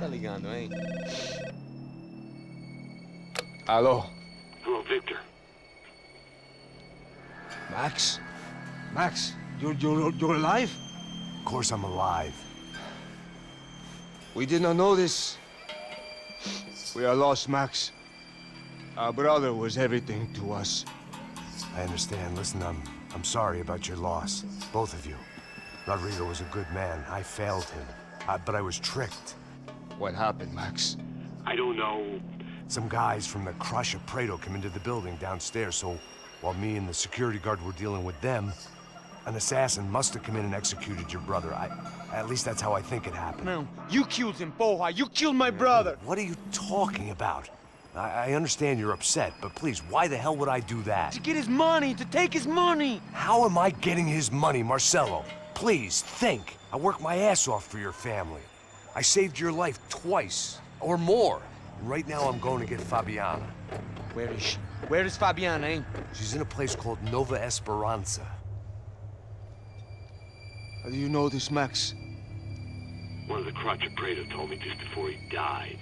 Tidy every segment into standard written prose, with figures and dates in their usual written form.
Tá ligando, hein? Alô? Hello, Victor. Max? Max, you're alive? Of course I'm alive. We did not know this. We are lost, Max. Our brother was everything to us. I understand. Listen, I'm sorry about your loss. Both of you. Rodrigo was a good man. I failed him. But I was tricked. What happened, Max? I don't know. Some guys from the Crush of Prado came into the building downstairs, so while me and the security guard were dealing with them, an assassin must have come in and executed your brother. At least that's how I think it happened. No, you killed him, porra. You killed my brother. What are you talking about? I understand you're upset, but please, why the hell would I do that? To get his money, to take his money. How am I getting his money, Marcelo? Please, think. I worked my ass off for your family. I saved your life twice, or more. And right now I'm going to get Fabiana. Where is she? Where is Fabiana, eh? She's in a place called Nova Esperanza. How do you know this, Max? One of the Crotch of Prado told me just before he died.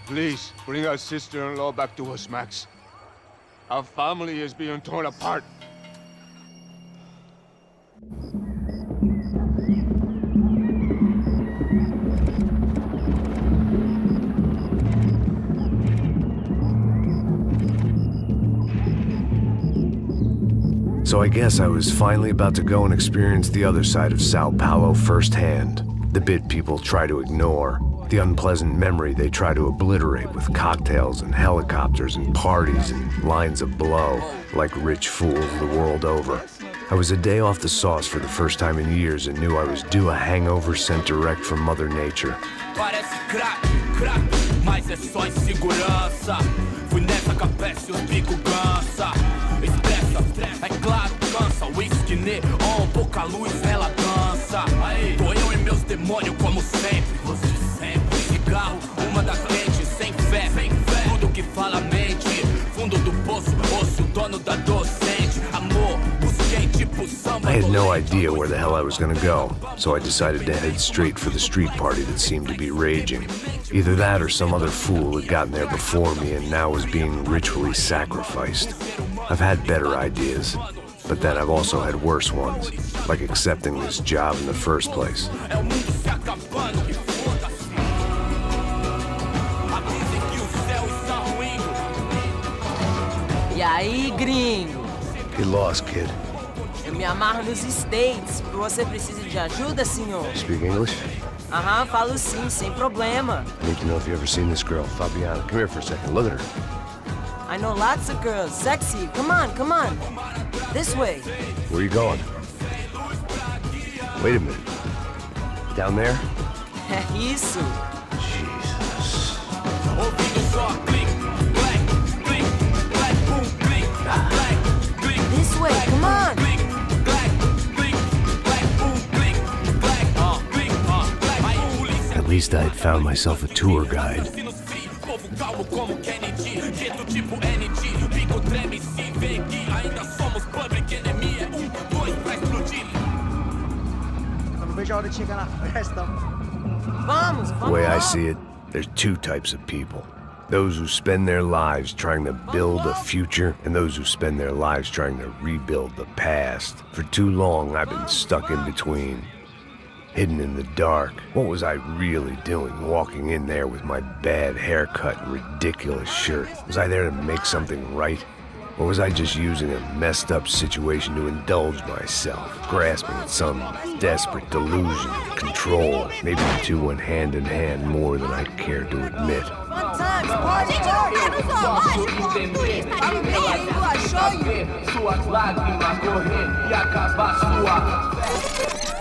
Please, bring our sister-in-law back to us, Max. Our family is being torn apart. So I guess I was finally about to go and experience the other side of Sao Paulo firsthand. The bit people try to ignore. The unpleasant memory they try to obliterate with cocktails and helicopters and parties and lines of blow, like rich fools the world over. I was a day off the sauce for the first time in years and knew I was due a hangover sent direct from Mother Nature. Parece crack, mas é só insegurança. Fui nessa capeste, os bico cansa. Expressa, é claro, cansa. Whisky, neon, pouca luz, ela dança. Tô eu e meus demônios como sempre. Você sempre. Cigarro, uma das quentes, sem fé. Tudo que fala mente. Fundo do poço, osso, dono da docente. Amor, busquei tipo samba. I had no idea where the hell I was gonna go, so I decided to head straight for the street party that seemed to be raging. Either that or some other fool had gotten there before me and now was being ritually sacrificed. I've had better ideas, but then I've also had worse ones, like accepting this job in the first place. E aí, gringo? Get lost, kid. Eu me amarro nos States. Você precisa de ajuda, senhor? Speak English? Aham, falo sim, sem problema. I need to know if you've ever seen this girl, Fabiana. Come here for a second. Look at her. I know lots of girls. Sexy. Come on, come on. This way. Where are you going? Wait a minute. Down there? É isso. Jesus. This way, come on. At least I had found myself a tour guide. The way I see it, there's two types of people. Those who spend their lives trying to build a future, and those who spend their lives trying to rebuild the past. For too long, I've been stuck in between. Hidden in the dark. What was I really doing, walking in there with my bad haircut and ridiculous shirt? Was I there to make something right? Or was I just using a messed up situation to indulge myself, grasping at some desperate delusion of control? Maybe the two went hand in hand more than I cared to admit. Suas lágrimas correr e acabar sua fé.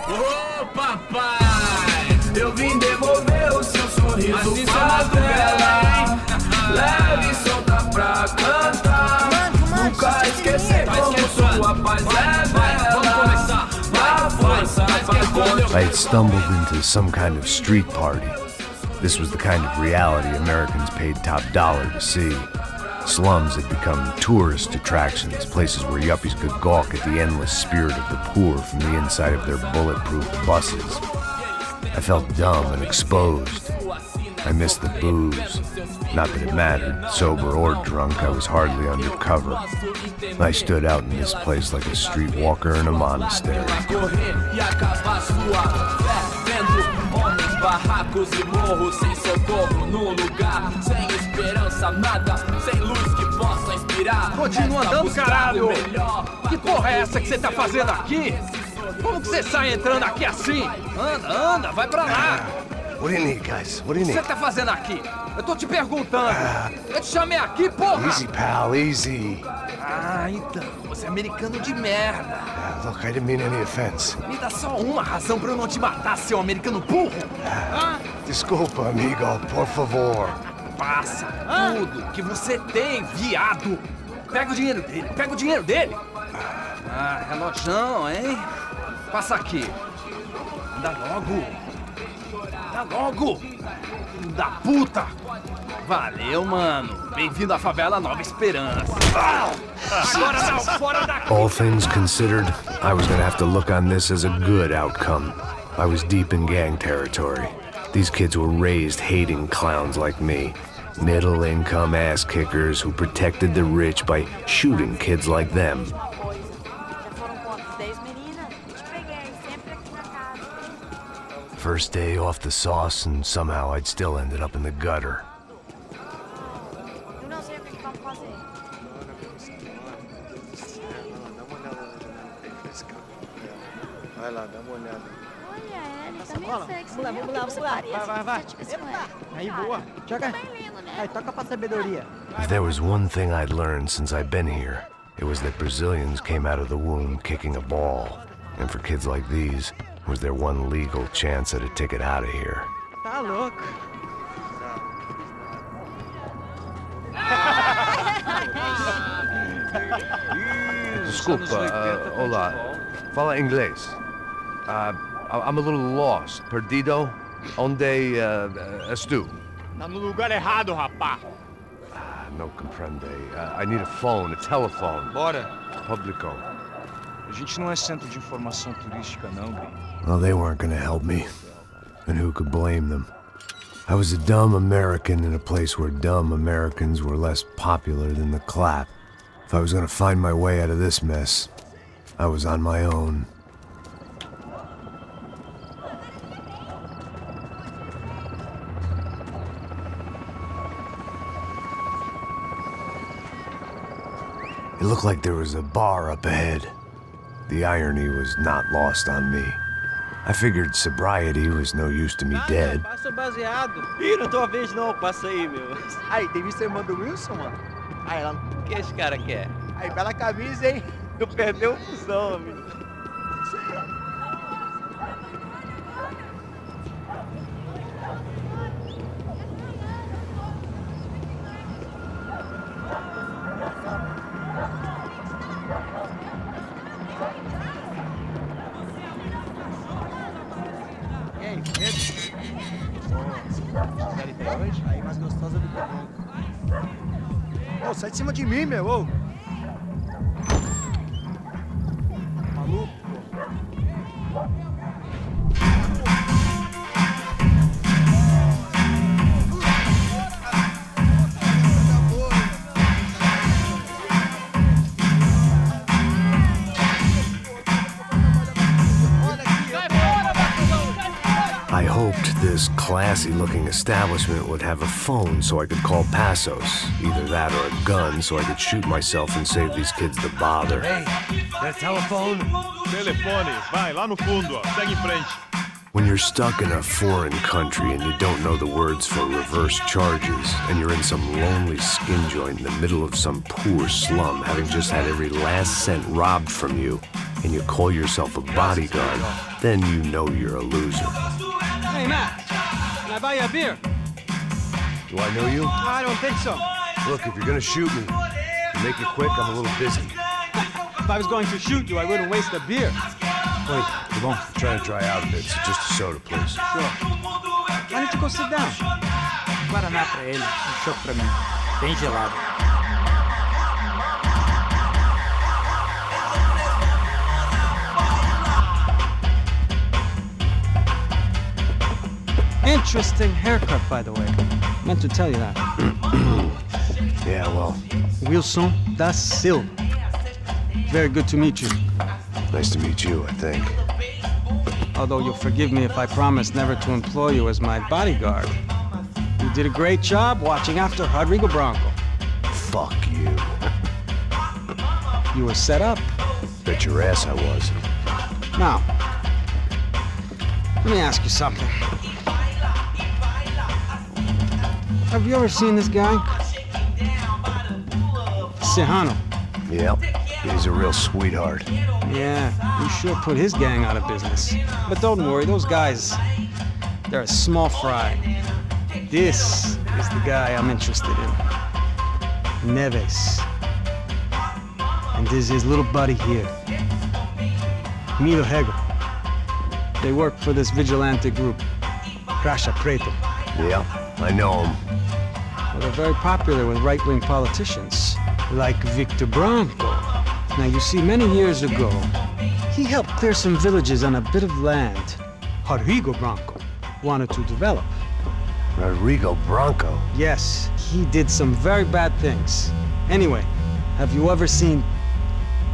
Ô papai, eu vim devolver o seu sorriso favela. Leve e solta pra cantar. Nunca esquecer como sua paz é bela. Na força, I had stumbled into some kind of street party. This was the kind of reality Americans paid top dollar to see. Slums had become tourist attractions, places where yuppies could gawk at the endless spirit of the poor from the inside of their bulletproof buses. I felt dumb and exposed. I missed the booze. Not that it mattered. Sober or drunk, I was hardly undercover. I stood out in this place like a streetwalker in a monastery. Barracos e morros sem socorro no lugar, sem esperança, nada, sem luz que possa inspirar. Continua andando, caralho! Que porra é essa que você tá fazendo aqui? Como que você sai entrando aqui assim? Anda, vai pra lá! What do you need, guys? What do you O que need? você tá fazendo aqui? Eu tô te perguntando! Eu te chamei aqui, porra! Easy, pal, easy. Ah, então, você é americano de merda! Look, I didn't mean any offense. Me dá só uma razão pra eu não te matar, seu americano burro! Desculpa, amigo, por favor. Passa tudo que você tem, viado! Pega o dinheiro dele! Ah, relojão, hein? Passa aqui! Anda logo! Filho da puta! Valeu, mano! Bem-vindo à favela Nova Esperança! Agora não, fora daqui! All things considered, I was gonna have to look on this as a good outcome. I was deep in gang territory. These kids were raised hating clowns like me. Middle-income ass-kickers who protected the rich by shooting kids like them. Já foram quantos? 10 meninas? Te peguei, sempre aqui na casa. First day off the sauce, and somehow I'd still ended up in the gutter. Eu não sei o que vamos fazer. Vai lá, dá uma olhada. Olha, ele tá meio sexy. Vamos lá, Você vai. faria se você tivesse com ela? Aí, boa. Joga. Tá bem lindo, né? Aí, toca pra sabedoria. If there was one thing I'd learned since I'd been here, it was that Brazilians came out of the womb kicking a ball. And for kids like these, was their one legal chance at a ticket out of here. Tá louco. Desculpa, olá. Fala inglês. I'm a little lost. Perdido? Onde és tu? Tá no lugar errado, rapá. No comprende. I need a phone, a telephone. Bora. Publico. A gente não é centro de informação turística, não, Bem. Well, they weren't gonna help me. And who could blame them? I was a dumb American in a place where dumb Americans were less popular than the clap. If I was gonna find my way out of this mess, I was on my own. It looked like there was a bar up ahead. The irony was not lost on me. I figured sobriety was no use to me dead. Passa o baseado. Ih, não tô a vez não, passa aí, meu. Aí, tem visto a irmã do Wilson, mano? Aí, ela... O que esse cara quer? Aí, bela camisa, hein? Tu perdeu o fusão, amigo. E aí, medo? Série tem hoje? Aí, mais gostosa do que nunca. Ô, sai de cima de mim, meu, ô! Maluco, pô. I hoped this classy-looking establishment would have a phone so I could call Passos. Either that or a gun so I could shoot myself and save these kids the bother. Hey, that telephone? Telefone, vai, lá no fundo, ó. Segue em frente. When you're stuck in a foreign country and you don't know the words for reverse charges, and you're in some lonely skin joint in the middle of some poor slum, having just had every last cent robbed from you, and you call yourself a bodyguard, then you know you're a loser. Hey, Matt. Can I buy you a beer? Do I know you? I don't think so. Look, if you're gonna shoot me, make it quick, I'm a little busy. If I was going to shoot you, I wouldn't waste a beer. Wait, come on. I'm trying to dry out a bit, so just a soda, please. Sure. Why don't you go sit down? Guaraná pra ele, choco pra mim. Bem gelado. interesting haircut, by the way. Meant to tell you that. Yeah, well, Wilson da Silva. Very good to meet you. nice to meet you, I think. Although you'll forgive me if I promise never to employ you as my bodyguard. You did a great job watching after Rodrigo Bronco. Fuck you. You were set up. Bet your ass I was. Now, let me ask you something. Have you ever seen this guy? Serrano. Yep, he's a real sweetheart. Yeah, you sure put his gang out of business. But don't worry, those guys, they're a small fry. This is the guy I'm interested in. Neves. And this is his little buddy here. Milo Hegel. They work for this vigilante group, Crasha Preto. Yeah, I know him. Well, they're very popular with right-wing politicians, like Victor Bronco. Now, you see, many years ago, he helped clear some villages on a bit of land Rodrigo Bronco wanted to develop. Rodrigo Bronco? Yes, he did some very bad things. Anyway, have you ever seen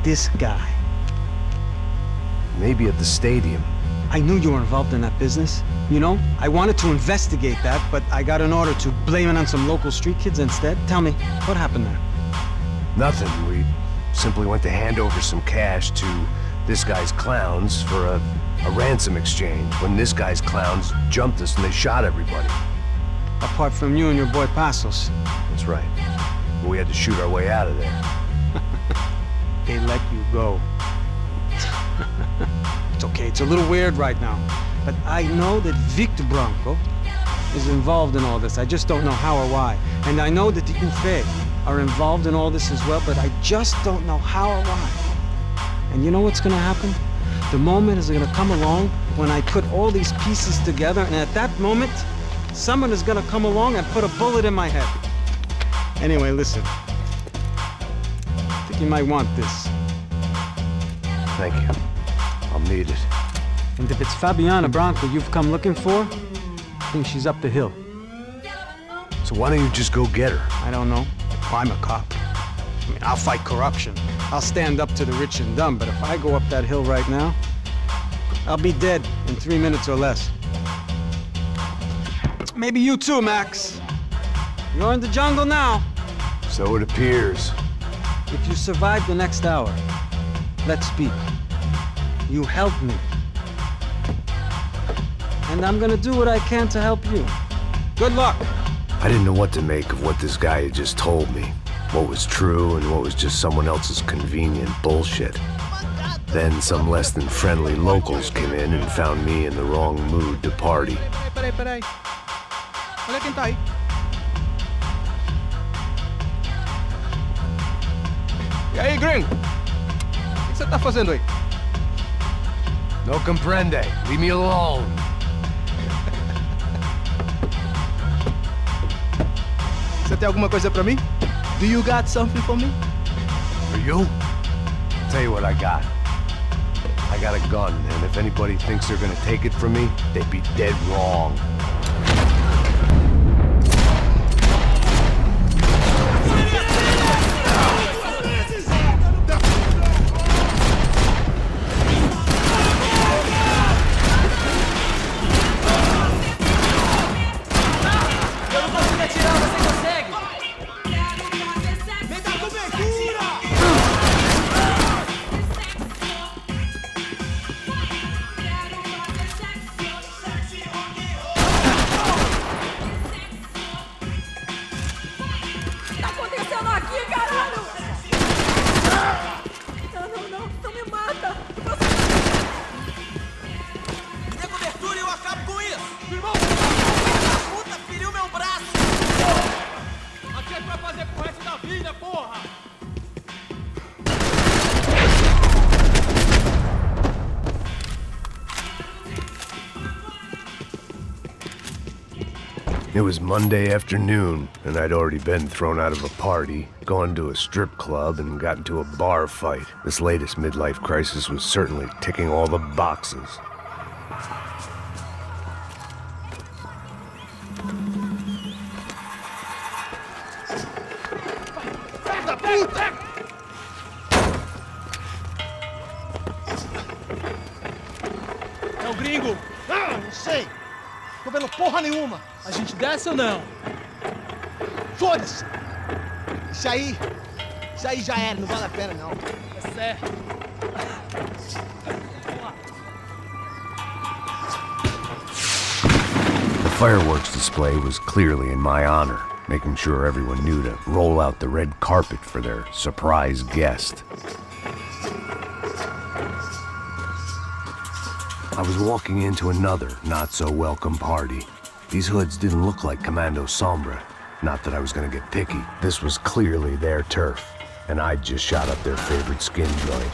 this guy? Maybe at the stadium. I knew you were involved in that business. You know, I wanted to investigate that, but I got an order to blame it on some local street kids instead. Tell me, what happened there? Nothing. We simply went to hand over some cash to this guy's clowns for a ransom exchange when this guy's clowns jumped us and they shot everybody. Apart from you and your boy Passos. That's right. We had to shoot our way out of there. They let you go. It's okay, it's a little weird right now. But I know that Victor Bronco is involved in all this. I just don't know how or why. And I know that the UFE are involved in all this as well, but I just don't know how or why. And you know what's gonna happen? The moment is gonna come along when I put all these pieces together, and at that moment, someone is gonna come along and put a bullet in my head. Anyway, listen. I think you might want this. Thank you. I'll need it. And if it's Fabiana Bronco you've come looking for, I think she's up the hill. So why don't you just go get her? I don't know. I'm a cop. I mean, I'll fight corruption. I'll stand up to the rich and dumb, but if I go up that hill right now, I'll be dead in 3 minutes or less. Maybe you too, Max. You're in the jungle now. So it appears. If you survive the next hour, let's speak. You helped me. And I'm gonna do what I can to help you. Good luck. I didn't know what to make of what this guy had just told me. What was true and what was just someone else's convenient bullshit. Then some less than friendly locals came in and found me in the wrong mood to party. Peraí. Olha quem tá aí. E aí, gringo? O que você tá fazendo aí? No comprende. Leave me alone. Você tem alguma coisa pra mim? Do you got something for me? For you? Tell you what I got. I got a gun, and if anybody thinks they're gonna take it from me, they'd be dead wrong. It was Monday afternoon, and I'd already been thrown out of a party, gone to a strip club, and got into a bar fight. This latest midlife crisis was certainly ticking all the boxes. É o gringo. Ah, não sei. Tô vendo porra nenhuma. A gente desce ou não? Foda-se. Isso aí já era, não vale a pena não. É certo. The fireworks display was clearly in my honor, making sure everyone knew to roll out the red carpet for their surprise guest. I was walking into another not-so-welcome party. These hoods didn't look like Commando Sombra. Not that I was gonna get picky. This was clearly their turf, and I'd just shot up their favorite skin joint.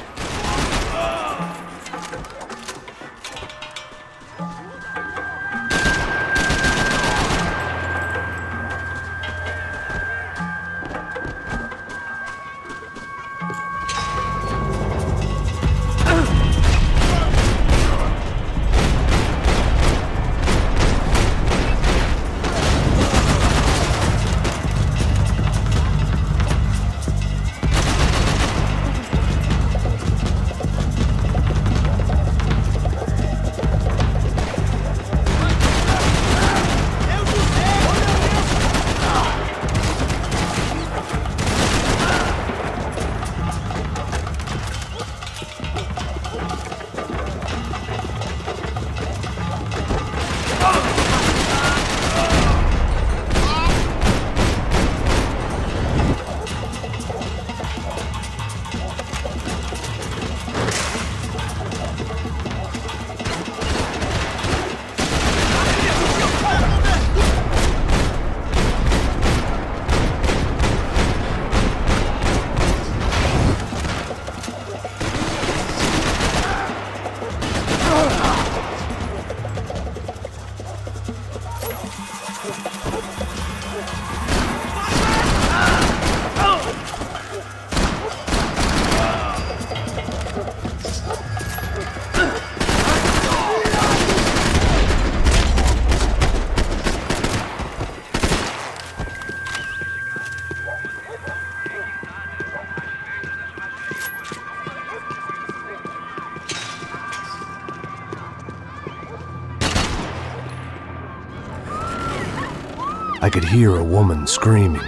I could hear a woman screaming.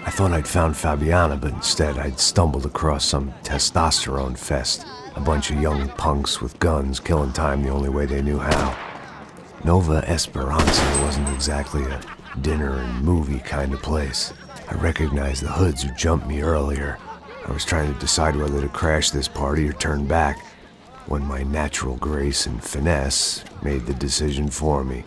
I thought I'd found Fabiana, but instead I'd stumbled across some testosterone fest. A bunch of young punks with guns killing time the only way they knew how. Nova Esperanza wasn't exactly a dinner and movie kind of place. I recognized the hoods who jumped me earlier. I was trying to decide whether to crash this party or turn back, when my natural grace and finesse made the decision for me.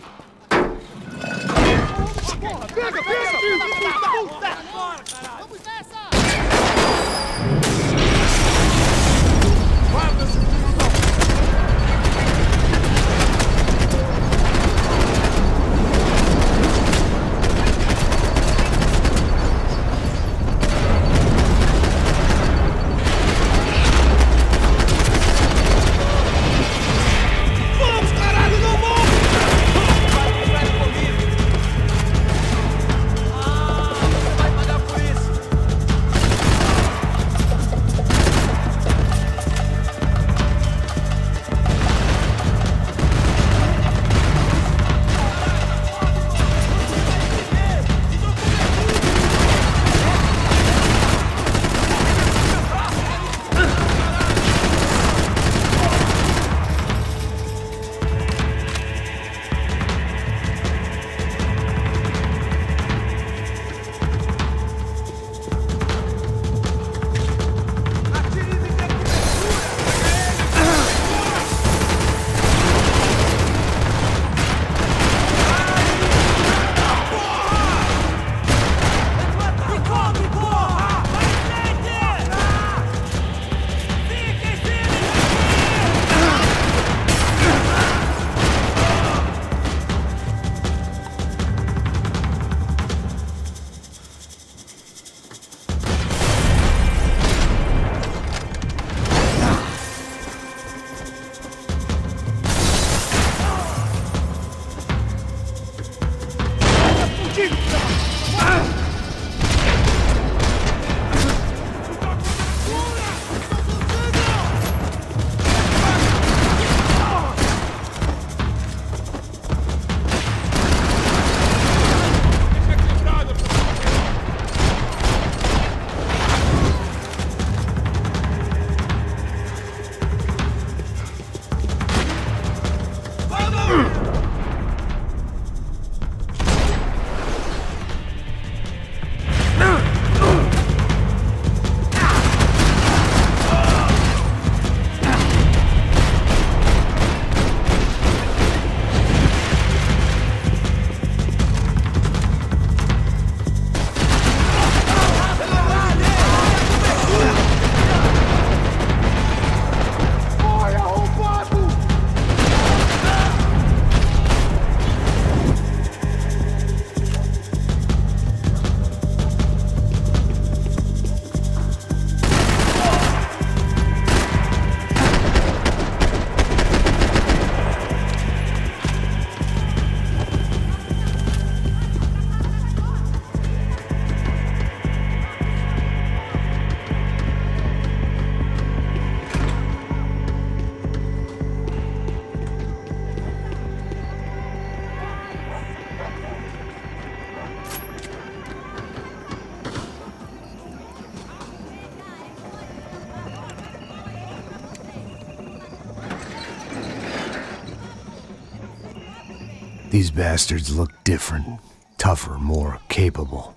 These bastards look different, tougher, more capable.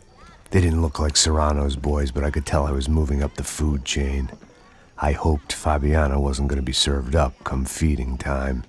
They didn't look like Serrano's boys, but I could tell I was moving up the food chain. I hoped Fabiana wasn't going to be served up come feeding time.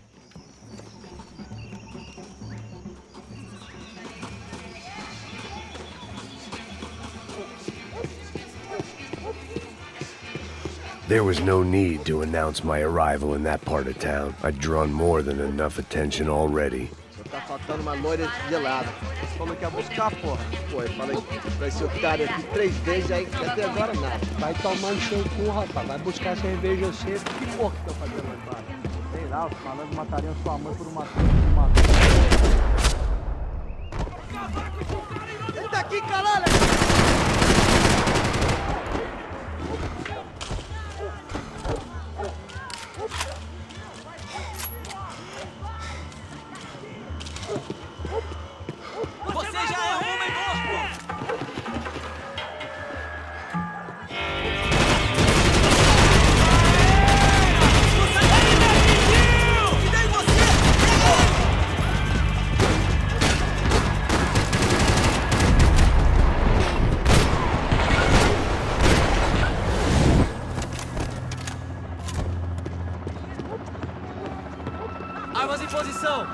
There was no need to announce my arrival in that part of town. I'd drawn more than enough attention already. Tá faltando uma loira gelada. Você falou que ia buscar, porra. Pô, eu falei pra esse otário aqui 3 vezes, aí até agora nada. Vai tomando seu cu, rapaz. Vai buscar cerveja cedo. Que porra que tá fazendo lá embaixo? Sei lá, os malandros matariam sua mãe por uma coisa que matou. Senta aqui, caralho! Armas em posição!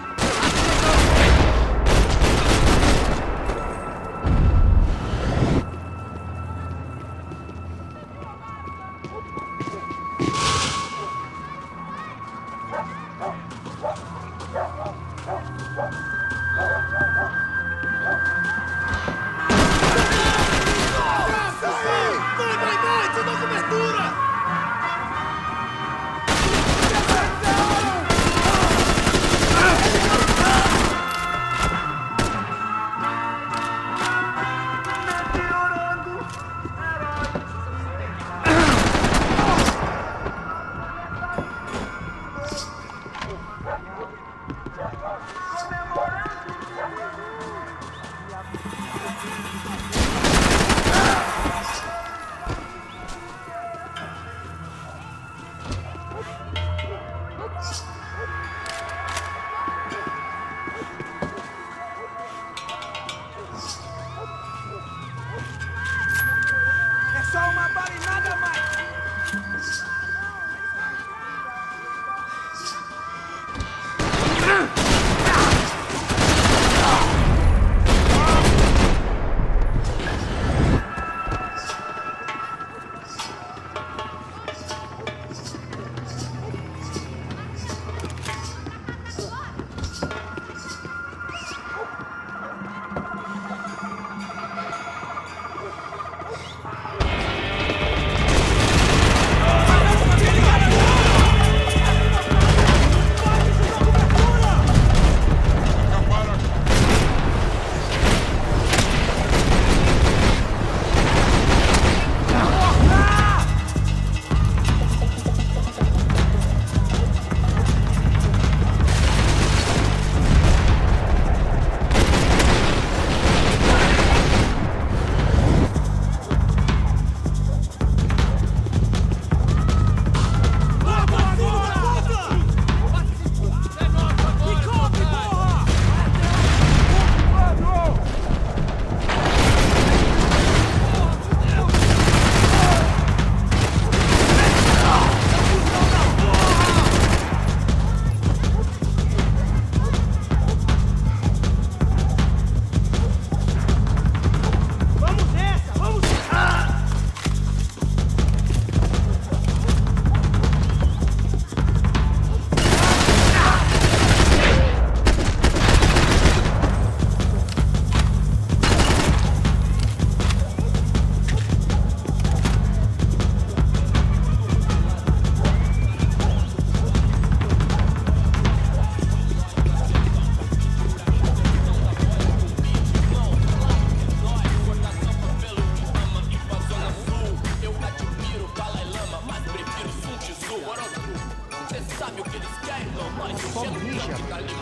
uniforme ninja.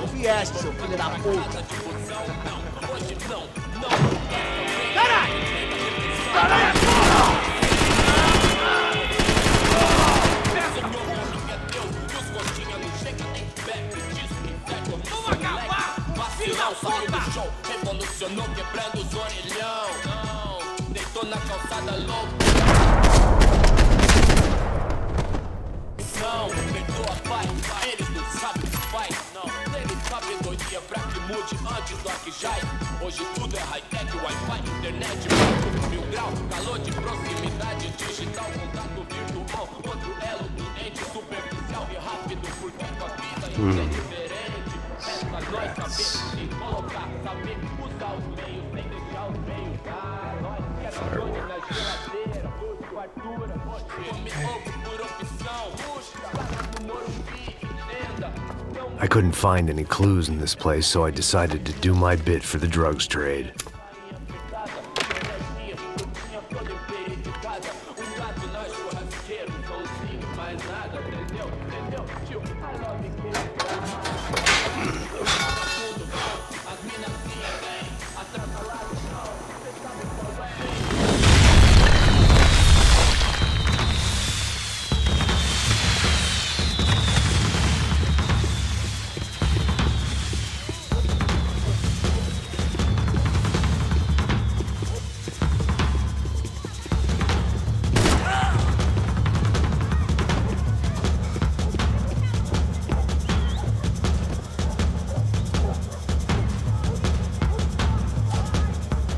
O viés, seu filho da puta. Caralho! Caralho, porra! Vamos acabar! Vacilão, saiu do show, revolucionou, quebrando os orelhão. Deitou na calçada louco. Perdoa, pai, eles não sabem o que faz. Não, eles sabedoria pra que mude antes do Arquijai. Hoje tudo é high-tech, Wi-Fi, internet, mil grau, calor de proximidade, digital, contato virtual. Outro elo, cliente superficial e rápido, porque tua vida é diferente. Peça nós saber se colocar, saber usar os meios, sem deixar os meios. Nós que é drone na geladeira, fartura, come ovo por opção. I couldn't find any clues in this place, so I decided to do my bit for the drugs trade.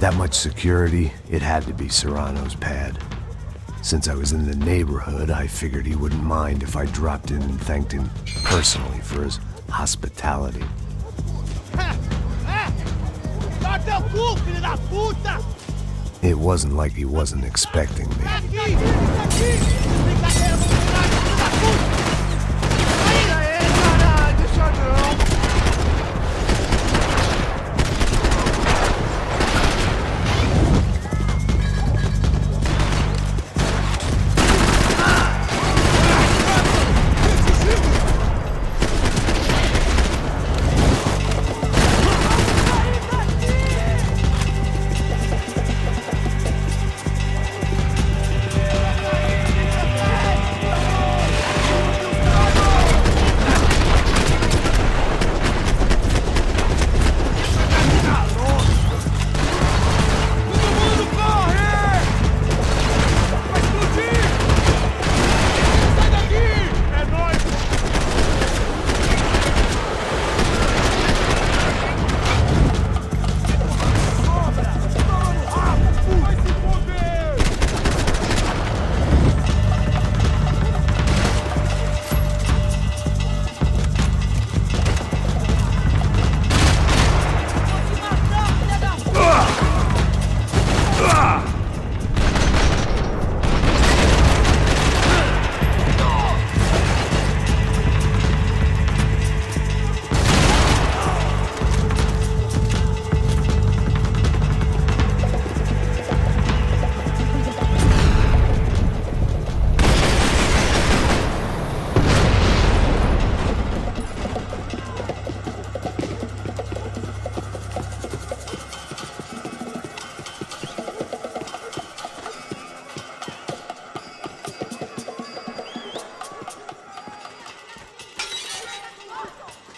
That much security, it had to be Serrano's pad. Since I was in the neighborhood, I figured he wouldn't mind if I dropped in and thanked him personally for his hospitality. It wasn't like he wasn't expecting me.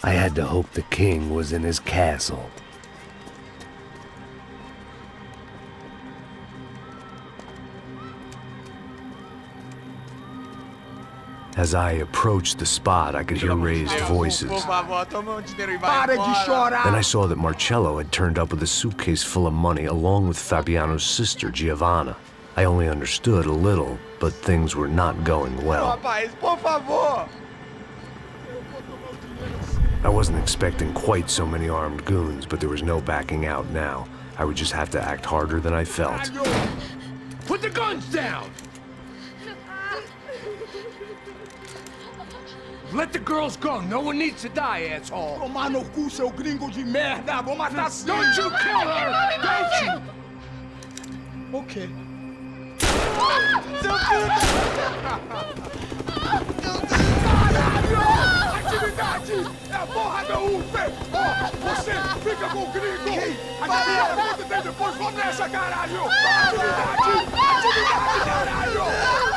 I had to hope the king was in his castle. As I approached the spot, I could hear raised voices. Then I saw that Marcello had turned up with a suitcase full of money along with Fabiano's sister, Giovanna. I only understood a little, but things were not going well. I wasn't expecting quite so many armed goons, but there was no backing out now. I would just have to act harder than I felt. Put the guns down! Let the girls go. No one needs to die, asshole. Tomar no cu, seu gringo de merda. Vou matar sim. Don't you kill her! Don't you? Ok. Seu filho da... Caralho! Atividade! É a Vamos nessa, caralho! Atividade! Atividade, caralho!